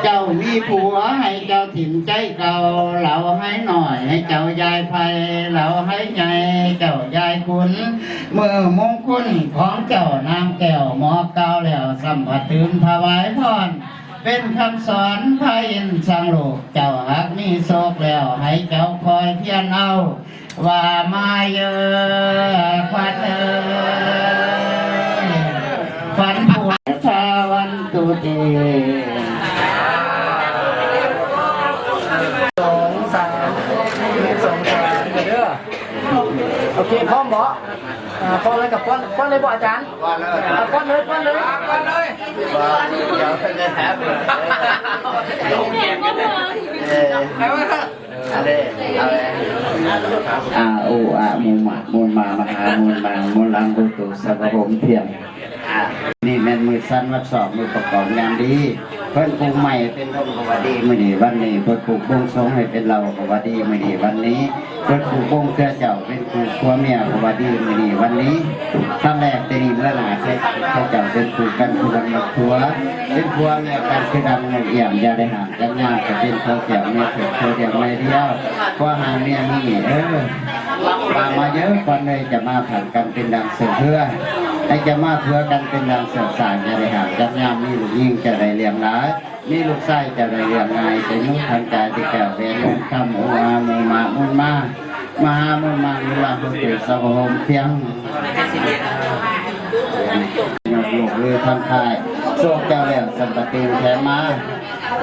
เจ้ามีผัวให้เจ้าถิ่นใจเก่าเราให้หน่อยให้เจ้ายายไพเราให้ใหญ่เจ้ายายคุณเมื่อมงคลของเจ้านางแก้วหมอเก่าแล้วสัมผัสถึงถวายพรเป็นคำสอนพระอินทร์สังโลกเจ้าหากมีโศกแล้วให้เจ้าคอยเพียรเอาว่ามาเยอะควันฝันผัวชาวันตุเตโอเคพร้อมบ่ป้อนเลยกับป้อนเลยบ่อาจารย์ป้อนเลยเดี๋ยวจะแถมลงเงียบกันเลยโอมูมามูลมามหามูลบางมูลลังกุตุสัพพมเพียงนี่แม่นมือสั้นวัดสอบมือประกอบงานดีเพิ่นปลูกใหม่เป็นร่มกวาดีมือดีวันนี้เพิ่นปลูกบงสงให้เป็นเรากวาดีมือดีวันนี้เพิ่นปลูกบงเกลือเจ้าเป็นปลูกขัวเมียกวาดีมือดีวันนี้ขั้นแรกจะดีเมื่อหลายเจ้าเจ้าเป็นปลูกกันคือดังหลักทัวเป็นขัวเมียกันคือดังเอี่ยมยาได้ห่างกันยากจะเป็นเขาเกี่ยวเมียเถิดเธอเดียวไม่เดียวขัวหางเมียนี่มาเยอะคนเลยจะมาผันกันเป็นดังเสือเพื่อให้จะมาเพื่อกันเป็นดังเสือสายจะได้ห่างกันยามมีลูกยิ่งจะได้เลี้ยงร้ายมีลูกไส้จะได้เลี้ยงง่ายจะนุ่งทันใจที่แก้วเวรนุ่งคำมูมามุนมามุลาผู้ตื่นสะโฮมเพียงหยกเรือทำทายโชคเจ้าแล้วสัมปติแถมมา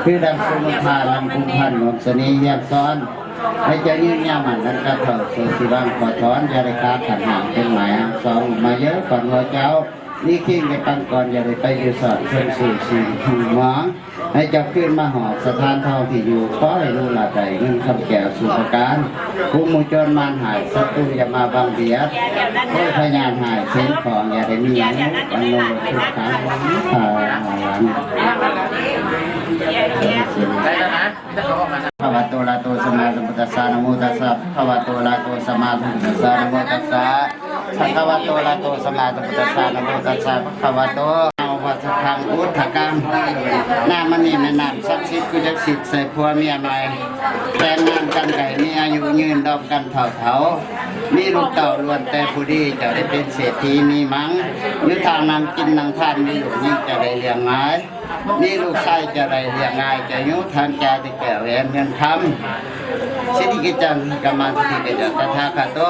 คือดังสมุทาลำคุมพันหนุนสนีเยี่ยมซ้อนให้จะยืนย่ามันนั้นก็เถิดสุสิบังขอถอนยาได้คาขันหางเป็นหมายสองมาเยอะก่อนหัวเจ้านี่ขิงในปังก่อนอย่าได้ไปอยู่สอดเชิญสู่ชีหวังให้เจ้าขึ้นมาหอบสถานทองที่อยู่ขอให้รู้ละใจเงินคำแก้วสุภการผู้มุจรมานหายศัตรูอย่ามาบังเบียดโอ้ยพยานหายเส้นของอย่าได้มีอย่างนี้วันโนทุกขาภะวะโตอะระหะโตสัมมาสัมพุทธัสสะนะโมตัสสะภะวะโตอะระหะโตสัมมาสัมพุทธัสสะนะโมตัสสะภะวะโตอะระหะโตสัมมาสัมพุทธัสสะนะโมตัสสะภะวะโตวัฏทางพุทธกรรมหน้ามันนี่แม่น้ำศักดิ์สิทธิ์กุจักสิทธิ์ใส่ผัวเมียหน่อยแต่งงานกันไก่มีอายุยืนดอกกันเถามีลูกเต่าล้วนแต่ผู้ดีจะได้เป็นเศรษฐีมีมั้งยุทธางนำกินนางทานมีลูกยิ่งจะได้เลี้ยงง่ายมีลูกไส้จะได้เลี้ยงง่ายจะยุทานใจจะแก่แหวนเงินคำสิทธิกิจันกรรมสิทธิกิจันตถาคตโต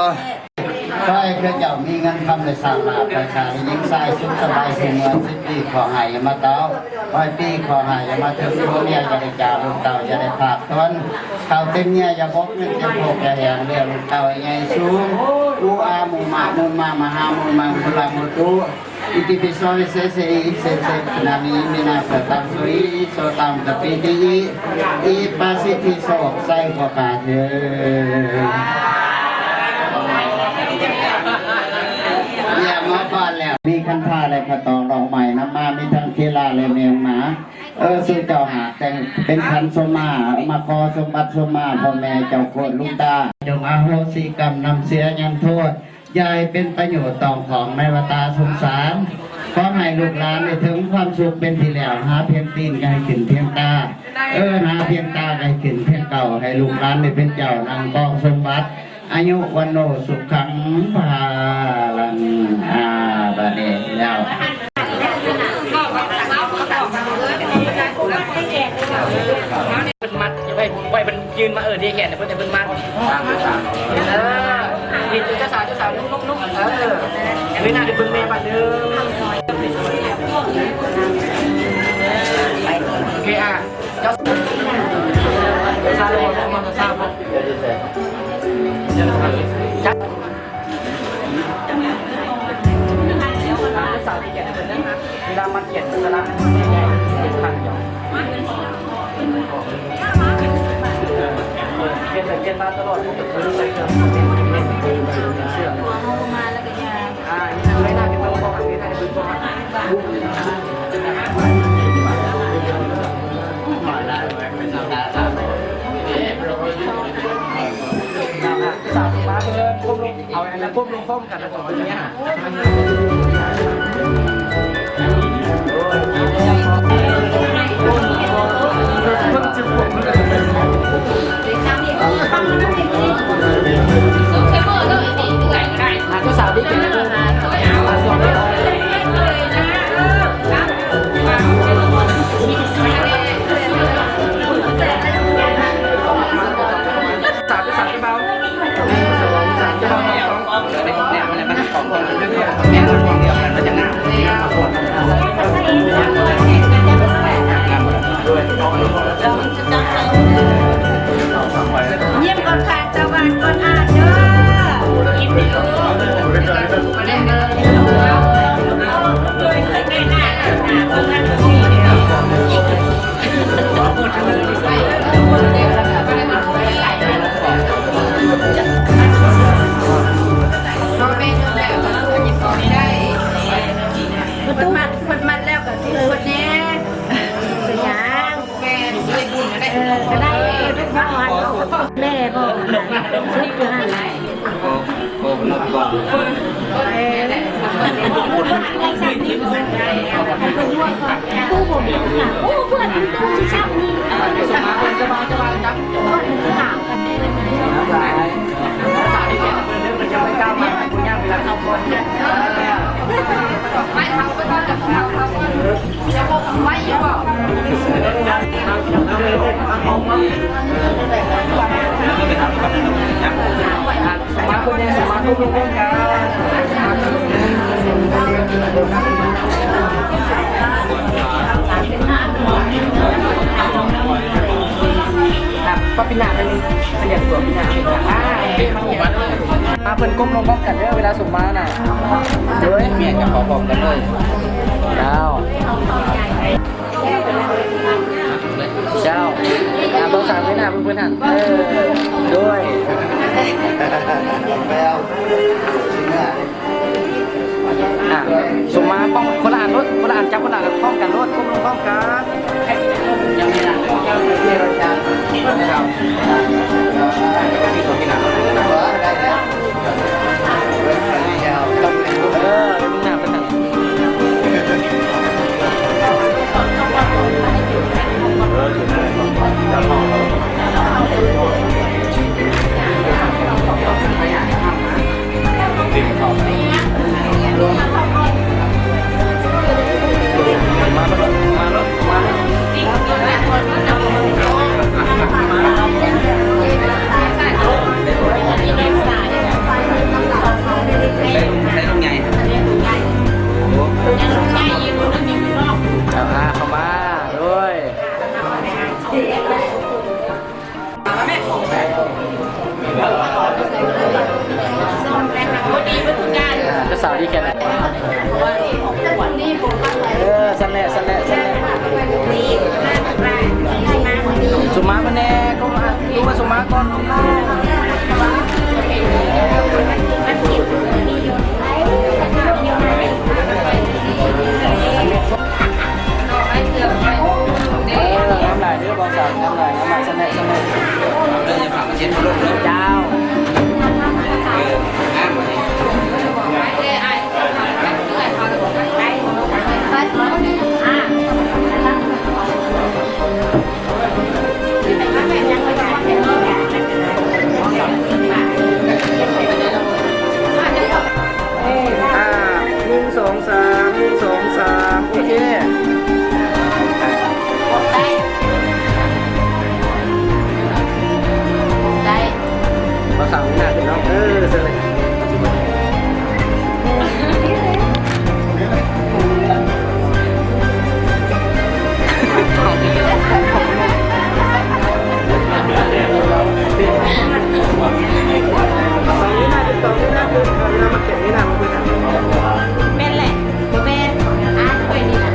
ขอให้พระเจ้ามีเงินคำในสร้างลาภประชาชนยิ่งใส่สุขสบายสุขเมืองสิบปีขอให้ยามาเต้าขอให้ปีขอให้ยามาถึงพวกเมียจะได้จ่าลูกเต่าจะได้ผากทนเขาเต็มเนี่ยอย่าบอกเงินเต็มโลกอย่าแหงเรียลูกเต่าใหญ่สูงดูอามุมามหามุมามุลามุตุอิติปิโสเสเสนามิมินาสตังสุริโสตังตปิติอิปัสสิทธิโสไสภกาเถมาบ้านแล้วมีคันท่าอะไรพระตองรองใหม่น้ำมามีทั้งเทลาและเมียงหมาสู่เจ้าหาแต่งเป็นขันสมามาขอสมบัติสมาพ่อแม่เจ้าโคตรลุงตาจงอโหสิกรรมนำเสียยังโทษยายเป็นประโยชน์ต่อของในวตาสงสารขอให้ลูกหลานได้ถึงความสุขเป็นที่แล้วหาเพียงตีนให้ขึ้นเพียงตาหาเพียงตาให้ขึ้นเพียงเก่าให้ลูกหลานได้เป็นเจ้านางกองสมบัติอายุวันโนสุขังภาลังบาเดแล้วเป็นมัดอย่าไปเป็นยืนมาดีแก่แต่เพิ่นจะเป็นมัดนี่เจ้าสาวลุกนี่น่าจะเป็นเมย์บัดเดิมโอเคเจ้าสาวมาสาวจัดสาวที่แก่เหมือนนั้นนะเวลามันเขียนสลักเป็นขันหยอกเขียนมาตลอดผมจะใส่เสื้อมาแล้วก็ยาไม่น่าจะเป็นตัวหันไม่น่าจะเป็นตัวหันสาวมาเพื่อนก้มลงเอาอะไรนะก้มลงก้มกันนะสองคนนี้ เยี่ยมก่อนค่ะเจ้าบ้านก่อนอ่านเด้อกินเด้อมาได้เด้อเคยไม่น่าเพิ่งนั่งที่เดียวมันแล้วก็ที่คนแน่เป็นยังแม่ด้วยบุญก็ได้ทุกวันแม่บอกชุดอยู่นั่นแหละผู้ผมค่ะโอ้เพื่อนตู้ที่ชอบนี่สบายจับถามกันได้เลยไหมสายแก่เพื่อนมันจะไม่ก้าวมาคุณย่าเวลาเข้าคนไม่เขาก็ต้องกับเขาจะบอกไว้ยังบอกมาคุณยังสมาธิร่วมกันป้าปินาเป็นเสียงตัวปินามาเพิ่นก้มลงพร้อมกันเด้อเวลาส่งมาน่ะเฮ้ยเมียจะขอบอกกันเลยเจ้าต้องสั่งไว้นะเพื่อนๆหันด้วยส่งมาป้องคนละอ่านรถคนละอ่านจับคนละป้องกันรถก้มลงป้องกันยังมีหลังเข้ามาด้วยจะสาวดีแค่ไหนสันแหละสุมามาแน่ก็มาดูมาสุมาก่อนน้ำลายเด้อบอลสาวน้ำลายสันแหละเรื่องยังฝากมาเช็ดลูกเลยเจ้า1 2 3 โอเคเราสั่งวินาทีเนาะเสร็จเลยเป็นแหละเป็นอาร์ตไปนี่นะ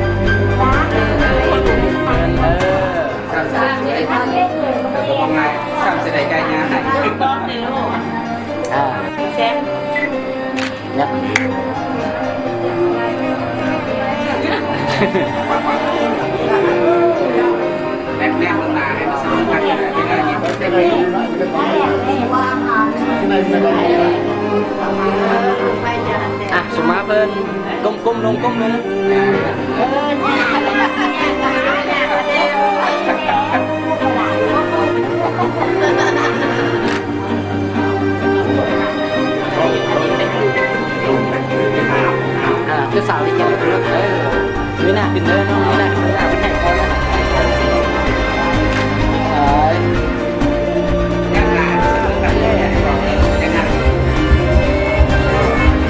ทำเสด็จไก่งานไหนเซนเนี่ยแรกเมื่อตาให้มาสนุกกันเป็นอะไรยิ้มเต็มสมาเพิ่นก้มลงคือสาวที่เก่งไม่น่าเป็นเลยน้องไม่น่าเป็นแข่งเขา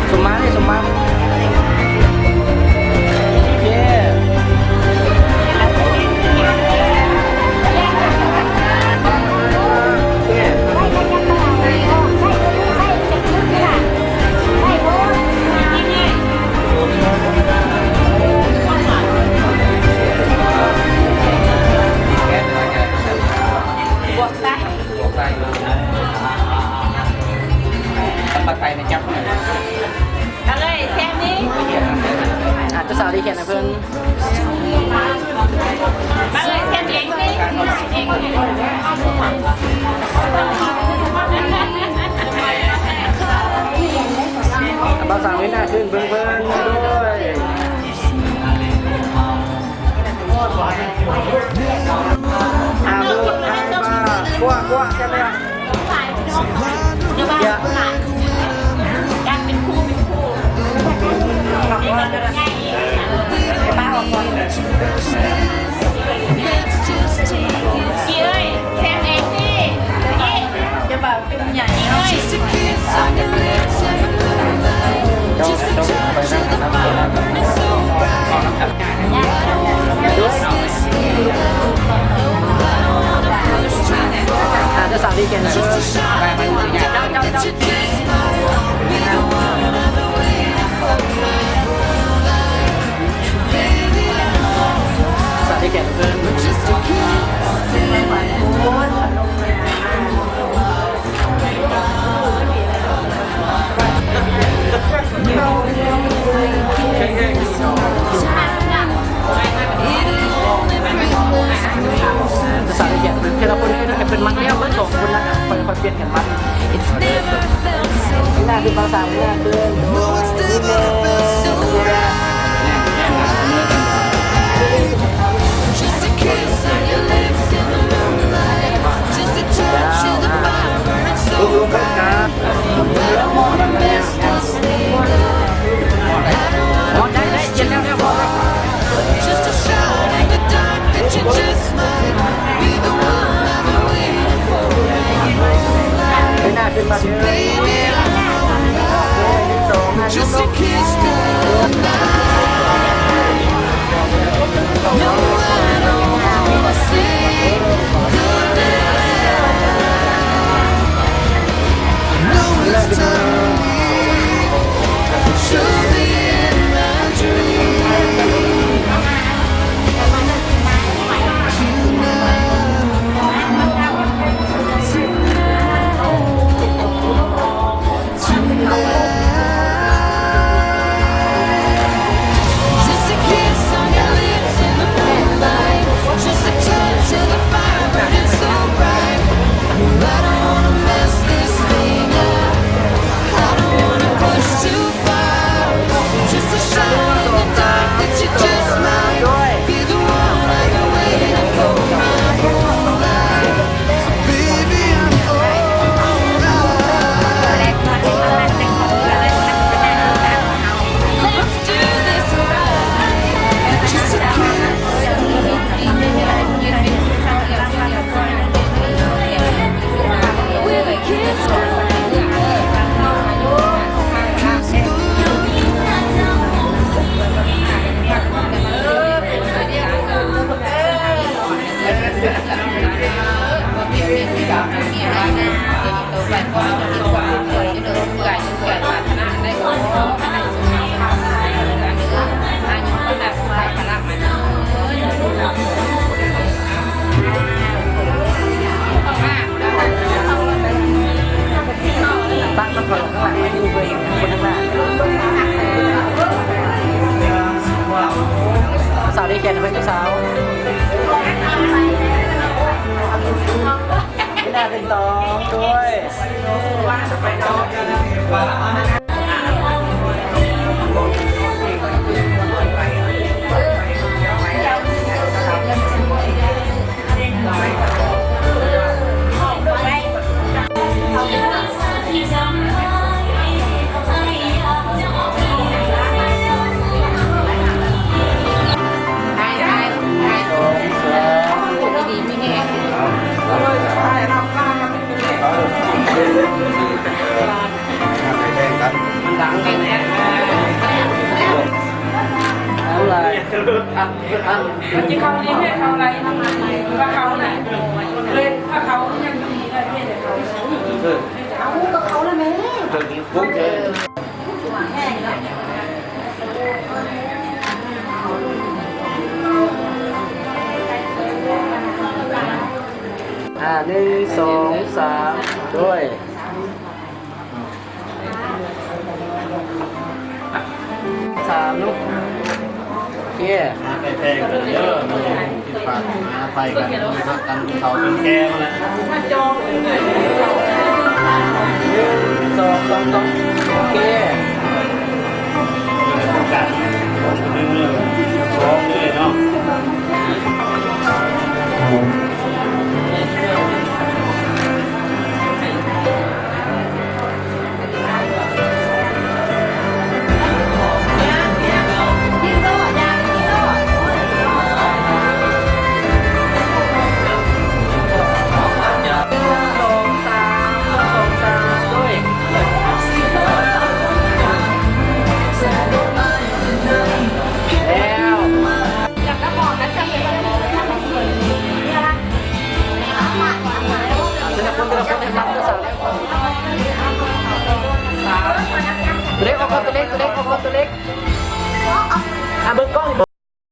สมมาเลยสมมาเย้ กลัวใช่ไหมอ่ะเดี๋ยวการเป็นคู่ขับรถกันไปบ้าออกก่อนกี่เอ้ยแซมเองพี่นี่จะแบบเป็นใหญ่เอ้ยจะสั่งดีกันนะสั่งดีกันเพื่อนจะสั่งดีกันเพื่อนเราคนนี้ถ้าเป็นมัดเลี้ยวมันส่งคนละค่อยๆเปลี่ยนกันมัดนี่น่าคือภาษาเนี่ยเพื่อนนี่Just a kiss, no, I don't wanna say goodnight. No, it's time should be in my dream tonight. Just a kiss on your lips in the moonlight. Just a touch of the fire burning so bright. I don't wanna mess this thing up. I don't wanna push too far. Just a shot in the dark that you just might be the one I've been waiting for my whole life. So baby, I'm let's do this right. Just a kiss. With a kiss. Tăng nó còn các bạn hãy về con các bạn sao đi kèn với cái sao cái nào tình tò thôiมันจะเขาเลี้ยงให้เขาอะไรว่าเขาไหนเล่นถ้าเขายังมีอะไรเล่นเขาเอาก็เขาแล้วแม่1 2 3ด้วย3ลูกโอเค ไปแพงกันเยอะมันติดปากไปกันกันเขาเป็นแก้วแล้ว ถ้าจองเลย 1 2 2 2โอเค กัน1 2เลยเนาะ